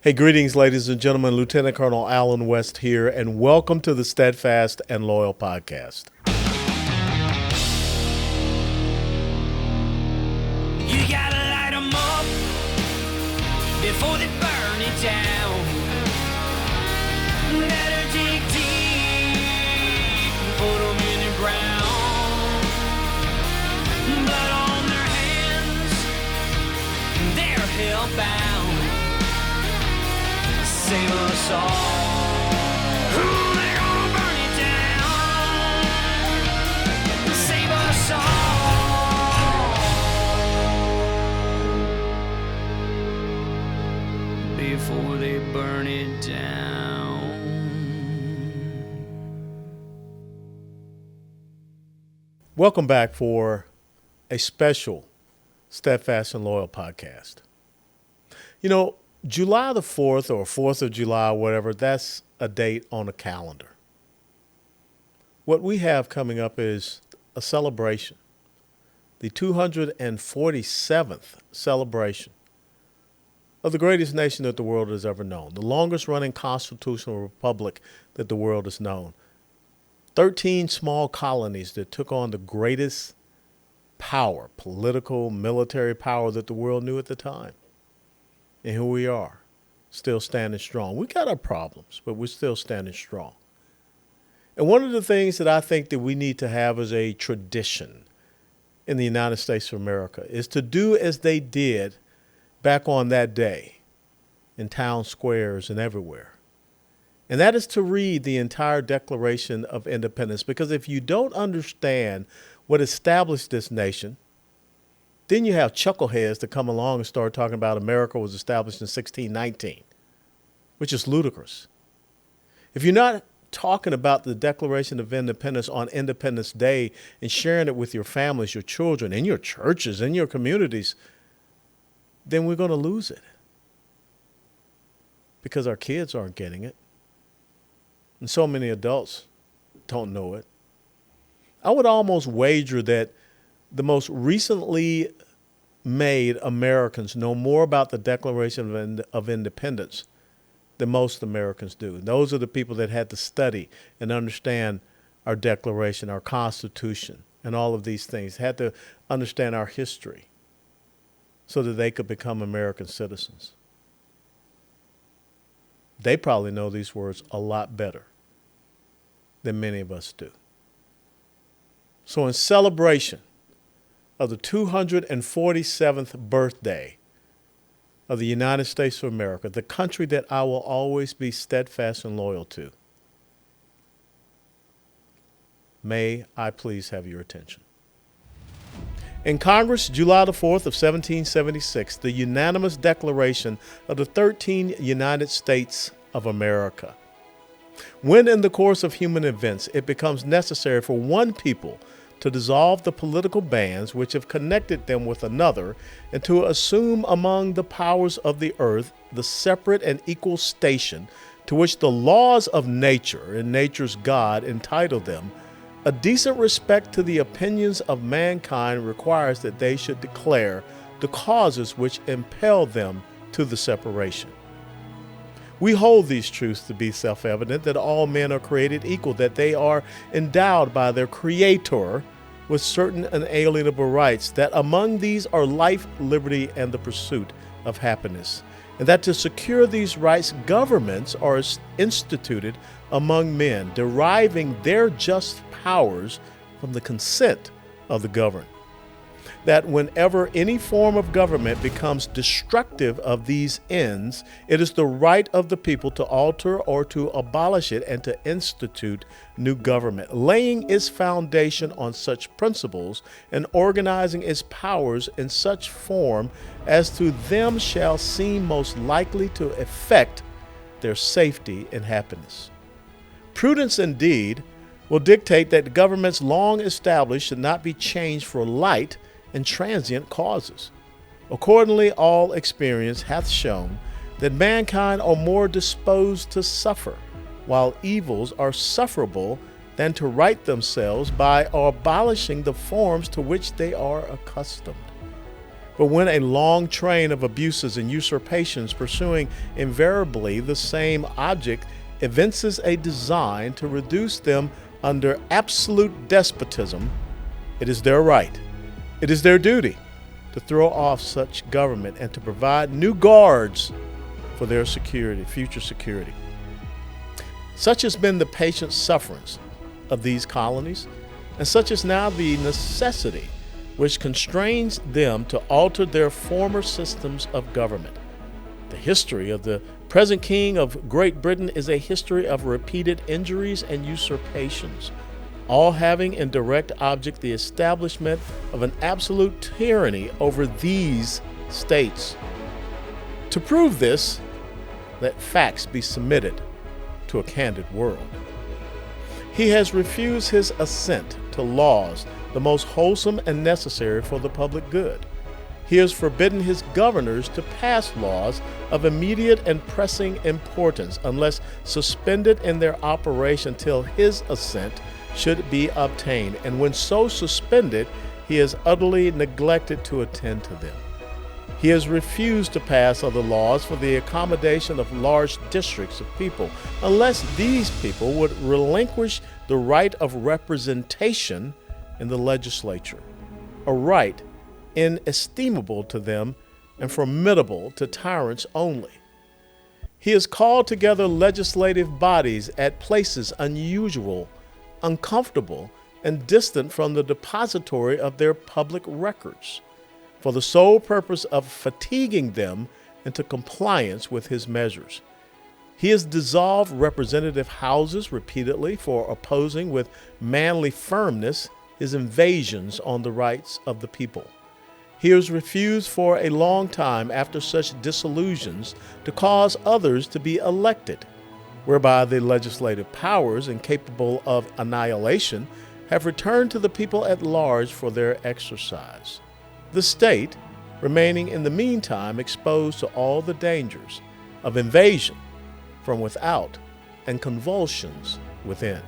Hey, greetings, ladies and gentlemen. Lieutenant Colonel Alan West here, and welcome to the Steadfast and Loyal podcast. You gotta light 'em up before they burn it down. Better dig deep and put 'em in the ground. Blood on their hands, they're hellbound. Save us all. Ooh, they're gonna burn it down. Save us all before they burn it down. Welcome back for a special Steadfast and Loyal podcast. You know, July the 4th or 4th of July, whatever, that's a date on a calendar. What we have coming up is a celebration, the 247th celebration of the greatest nation that the world has ever known, the longest running constitutional republic that the world has known. 13 small colonies that took on the greatest power, political, military power that the world knew at the time. And here we are, still standing strong. We got our problems, but we're still standing strong. And one of the things that I think that we need to have as a tradition in the United States of America is to do as they did back on that day in town squares and everywhere. And that is to read the entire Declaration of Independence, because if you don't understand what established this nation, then you have chuckleheads that come along and start talking about America was established in 1619, which is ludicrous. If you're not talking about the Declaration of Independence on Independence Day and sharing it with your families, your children, in your churches, in your communities, then we're going to lose it because our kids aren't getting it. And so many adults don't know it. I would almost wager that the most recently made Americans know more about the Declaration of Independence than most Americans do. And those are the people that had to study and understand our Declaration, our Constitution, and all of these things, had to understand our history so that they could become American citizens. They probably know these words a lot better than many of us do. So in celebration of the 247th birthday of the United States of America, the country that I will always be steadfast and loyal to, may I please have your attention. In Congress, July the 4th of 1776, the unanimous declaration of the 13 United States of America. When in the course of human events, it becomes necessary for one people to dissolve the political bands which have connected them with another, and to assume among the powers of the earth the separate and equal station to which the laws of nature and nature's God entitle them, a decent respect to the opinions of mankind requires that they should declare the causes which impel them to the separation. We hold these truths to be self-evident, that all men are created equal, that they are endowed by their Creator with certain inalienable rights, that among these are life, liberty, and the pursuit of happiness, and that to secure these rights, governments are instituted among men, deriving their just powers from the consent of the governed. That whenever any form of government becomes destructive of these ends, it is the right of the people to alter or to abolish it and to institute new government, laying its foundation on such principles and organizing its powers in such form as to them shall seem most likely to effect their safety and happiness. Prudence indeed will dictate that governments long established should not be changed for light and transient causes. Accordingly, all experience hath shown that mankind are more disposed to suffer, while evils are sufferable, than to right themselves by abolishing the forms to which they are accustomed. But when a long train of abuses and usurpations pursuing invariably the same object evinces a design to reduce them under absolute despotism, it is their right, it is their duty to throw off such government and to provide new guards for their security, future security. Such has been the patient sufferance of these colonies, and such is now the necessity which constrains them to alter their former systems of government. The history of the present King of Great Britain is a history of repeated injuries and usurpations, all having in direct object the establishment of an absolute tyranny over these states. To prove this, let facts be submitted to a candid world. He has refused his assent to laws the most wholesome and necessary for the public good. He has forbidden his governors to pass laws of immediate and pressing importance unless suspended in their operation till his assent should be obtained, and when so suspended, he has utterly neglected to attend to them. He has refused to pass other laws for the accommodation of large districts of people, unless these people would relinquish the right of representation in the legislature, a right inestimable to them and formidable to tyrants only. He has called together legislative bodies at places unusual, uncomfortable, and distant from the depository of their public records, for the sole purpose of fatiguing them into compliance with his measures. He has dissolved representative houses repeatedly for opposing with manly firmness his invasions on the rights of the people. He has refused for a long time after such dissolutions to cause others to be elected, whereby the legislative powers, incapable of annihilation, have returned to the people at large for their exercise. The state, remaining in the meantime exposed to all the dangers of invasion from without and convulsions within.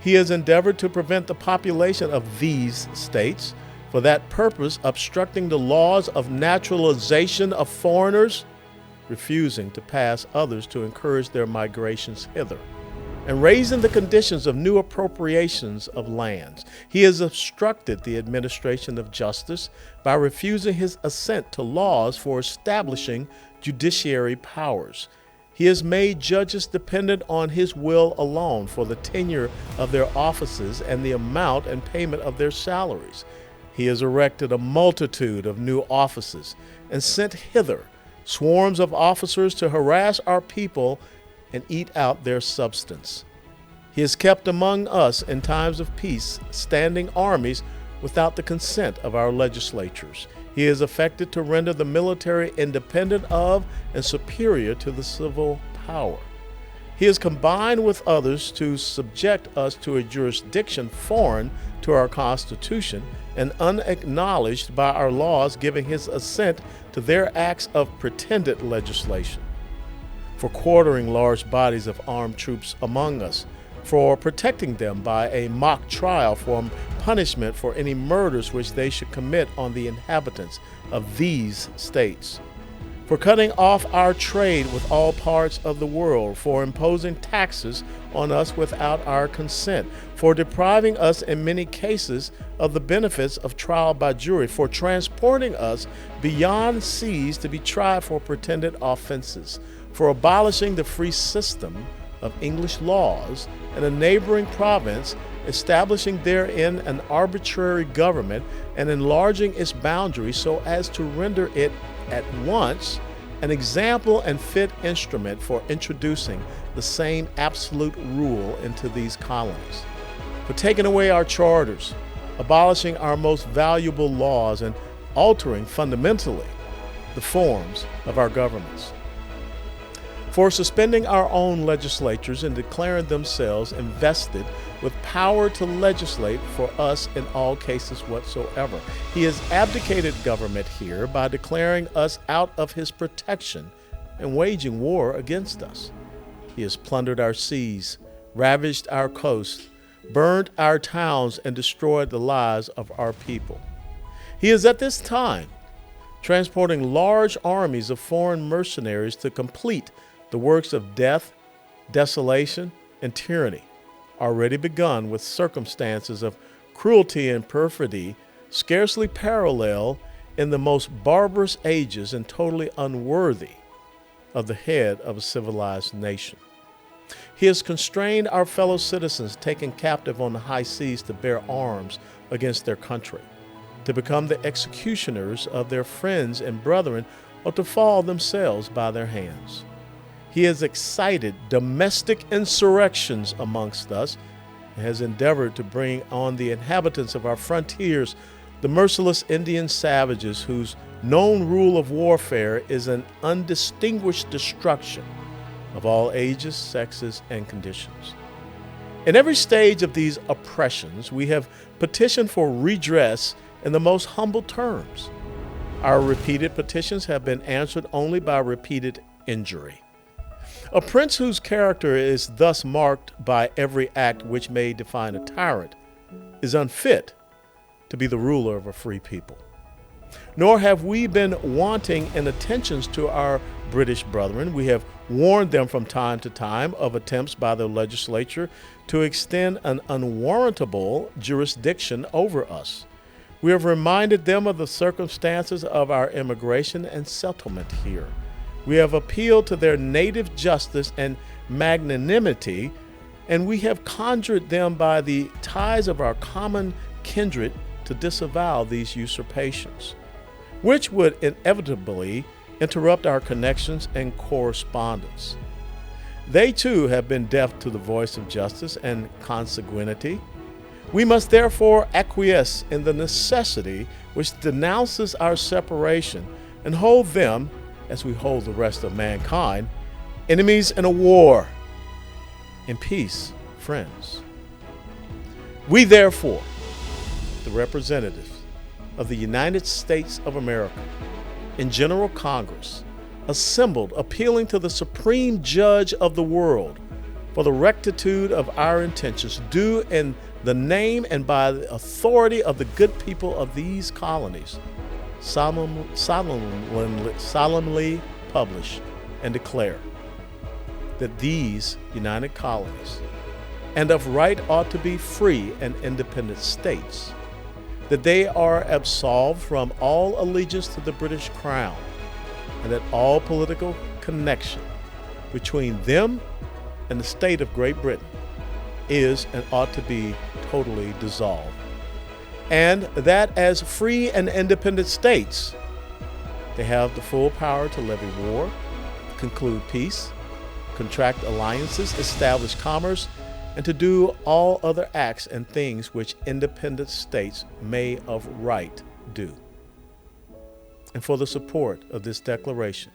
He has endeavored to prevent the population of these states, for that purpose obstructing the laws of naturalization of foreigners, refusing to pass others to encourage their migrations hither, and raising the conditions of new appropriations of lands. He has obstructed the administration of justice by refusing his assent to laws for establishing judiciary powers. He has made judges dependent on his will alone for the tenure of their offices and the amount and payment of their salaries. He has erected a multitude of new offices and sent hither swarms of officers to harass our people and eat out their substance. He has kept among us in times of peace standing armies without the consent of our legislatures. He has affected to render the military independent of and superior to the civil power. He has combined with others to subject us to a jurisdiction foreign to our Constitution and unacknowledged by our laws, giving his assent to their acts of pretended legislation, for quartering large bodies of armed troops among us, for protecting them by a mock trial for punishment for any murders which they should commit on the inhabitants of these states, for cutting off our trade with all parts of the world, for imposing taxes on us without our consent, for depriving us in many cases of the benefits of trial by jury, for transporting us beyond seas to be tried for pretended offenses, for abolishing the free system of English laws and a neighboring province, establishing therein an arbitrary government and enlarging its boundaries so as to render it at once an example and fit instrument for introducing the same absolute rule into these colonies, for taking away our charters, abolishing our most valuable laws, and altering fundamentally the forms of our governments, for suspending our own legislatures and declaring themselves invested with power to legislate for us in all cases whatsoever. He has abdicated government here by declaring us out of his protection and waging war against us. He has plundered our seas, ravaged our coasts, burned our towns, and destroyed the lives of our people. He is at this time transporting large armies of foreign mercenaries to complete the works of death, desolation, and tyranny, already begun with circumstances of cruelty and perfidy scarcely parallel in the most barbarous ages and totally unworthy of the head of a civilized nation. He has constrained our fellow citizens taken captive on the high seas to bear arms against their country, to become the executioners of their friends and brethren, or to fall themselves by their hands. He has excited domestic insurrections amongst us, and has endeavored to bring on the inhabitants of our frontiers the merciless Indian savages whose known rule of warfare is an undistinguished destruction of all ages, sexes, and conditions. In every stage of these oppressions, we have petitioned for redress in the most humble terms. Our repeated petitions have been answered only by repeated injury. A prince whose character is thus marked by every act which may define a tyrant is unfit to be the ruler of a free people. Nor have we been wanting in attentions to our British brethren. We have warned them from time to time of attempts by the legislature to extend an unwarrantable jurisdiction over us. We have reminded them of the circumstances of our immigration and settlement here. We have appealed to their native justice and magnanimity, and we have conjured them by the ties of our common kindred to disavow these usurpations, which would inevitably interrupt our connections and correspondence. They too have been deaf to the voice of justice and consanguinity. We must therefore acquiesce in the necessity which denounces our separation and hold them, as we hold the rest of mankind, enemies in a war, in peace, friends. We therefore, the representatives of the United States of America in General Congress, assembled appealing to the Supreme Judge of the world for the rectitude of our intentions, do in the name and by the authority of the good people of these colonies, solemnly publish and declare that these united colonies and of right ought to be free and independent states, that they are absolved from all allegiance to the British Crown, and that all political connection between them and the state of Great Britain is and ought to be totally dissolved, and that as free and independent states, they have the full power to levy war, conclude peace, contract alliances, establish commerce, and to do all other acts and things which independent states may of right do. And for the support of this declaration,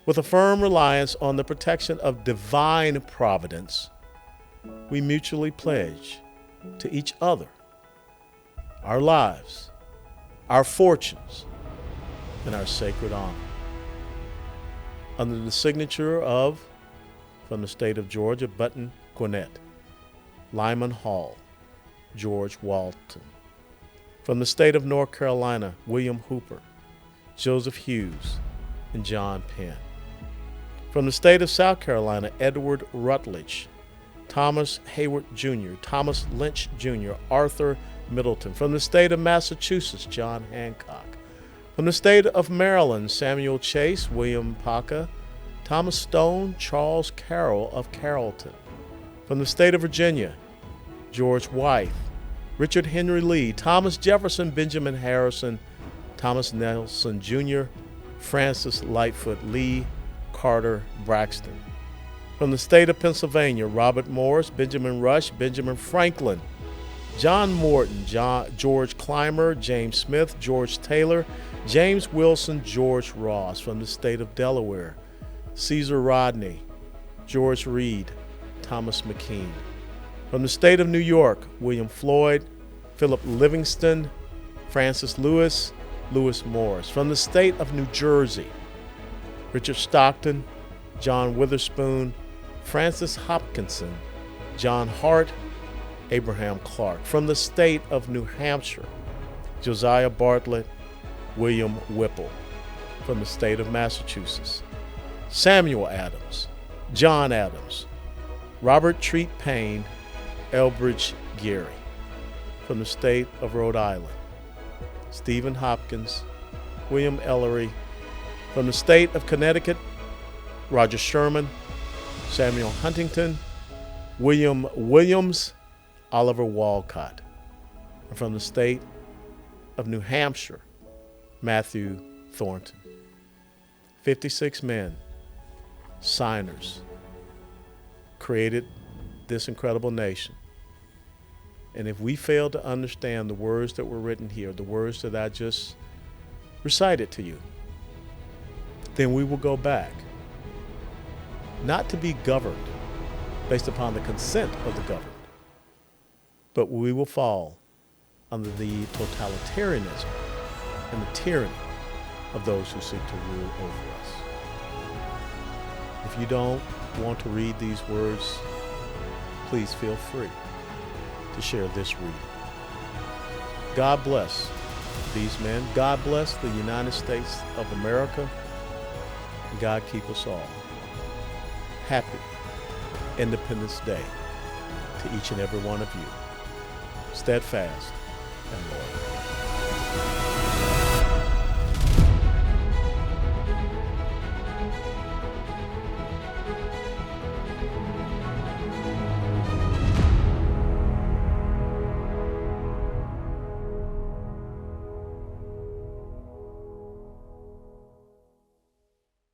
with a firm reliance on the protection of divine providence, we mutually pledge to each other our lives, our fortunes, and our sacred honor. Under the signature of, from the state of Georgia, Button Gwinnett, Lyman Hall, George Walton. From the state of North Carolina, William Hooper, Joseph Hughes, and John Penn. From the state of South Carolina, Edward Rutledge, Thomas Hayward Jr., Thomas Lynch Jr., Arthur Middleton. From the state of Massachusetts, John Hancock. From the state of Maryland, Samuel Chase, William Paca, Thomas Stone, Charles Carroll of Carrollton. From the state of Virginia, George Wythe, Richard Henry Lee, Thomas Jefferson, Benjamin Harrison, Thomas Nelson Jr., Francis Lightfoot Lee, Carter Braxton. From the state of Pennsylvania, Robert Morris, Benjamin Rush, Benjamin Franklin, John Morton, George Clymer, James Smith, George Taylor, James Wilson, George Ross. From the state of Delaware, Caesar Rodney, George Reed, Thomas McKean. From the state of New York, William Floyd, Philip Livingston, Francis Lewis, Lewis Morris. From the state of New Jersey, Richard Stockton, John Witherspoon, Francis Hopkinson, John Hart, Abraham Clark. From the state of New Hampshire, Josiah Bartlett, William Whipple from the state of Massachusetts. Samuel Adams, John Adams, Robert Treat Payne, Elbridge Gerry from the state of Rhode Island. Stephen Hopkins, William Ellery from the state of Connecticut. Roger Sherman, Samuel Huntington, William Williams, Oliver Walcott. And from the state of New Hampshire, Matthew Thornton. 56 men, signers, created this incredible nation. And if we fail to understand the words that were written here, the words that I just recited to you, then we will go back, not to be governed based upon the consent of the governed, but we will fall under the totalitarianism and the tyranny of those who seek to rule over us. If you don't want to read these words, please feel free to share this reading. God bless these men. God bless the United States of America. God keep us all. Happy Independence Day to each and every one of you. Steadfast and loyal.